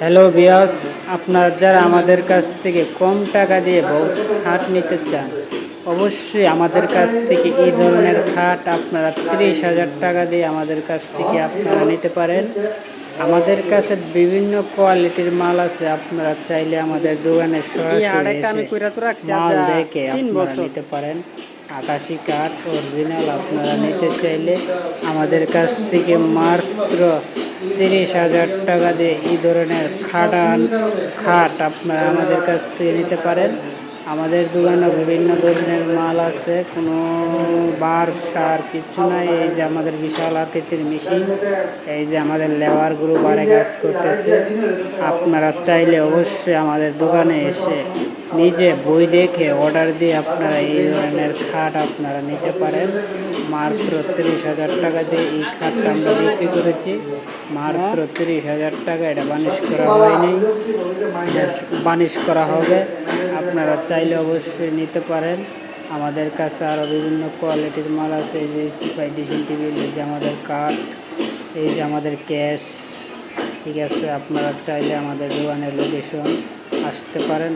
Hello viewers, আপনারা যারা আমাদের কাছ থেকে কম টাকা দিয়ে বক্স খাট নিতে চান, অবশ্যই আমাদের কাছ থেকে এই ধরনের খাট আপনারা 30,000 টাকা দিয়ে আমাদের কাছ থেকে আপনারা নিতে পারেন। আমাদের কাছে বিভিন্ন কোয়ালিটির মাল আছে, আপনারা চাইলে আমাদের দোকানে সরাসরি এসে মাল দেখে আপনারা নিতে পারেন। আকাশি কাঠ অরিজিনাল আপনারা নিতে চাইলে আমাদের কাছ থেকে মাত্র 30,000 টাকা দিয়ে এই ধরনের খাট আপনারা আমাদের কাছ থেকে নিতে পারেন। আমাদের দোকানে বিভিন্ন ধরনের মাল আছে, কোনো বার সার কিচ্ছু নাই। এই যে আমাদের বিশাল আকৃতির মেশিন, এই যে আমাদের লেবার গ্রুপ বারে কাজ করতেছে। আপনারা চাইলে অবশ্যই আমাদের দোকানে এসে নিজে বই দেখে অর্ডার দিয়ে আপনারা এই ধরনের খাট আপনারা নিতে পারেন। মাত্র 30,000 টাকা দিয়ে এই খাটটা আমরা বিক্রি করেছি, মাত্র 30,000 টাকা। এটা বানিশ করা হয়নি, এটা বানিশ করা হবে। আপনারা চাইলে অবশ্যই নিতে পারেন। আমাদের কাছে আরও বিভিন্ন কোয়ালিটির মাল আছে, এই যে সিপাই ড্রেসিং টেবিল, এই যে আমাদের কাঠ, এই যে আমাদের ক্যাশ। ঠিক আছে, আপনারা চাইলে আমাদের দোকানের লোকেশন আসতে পারেন।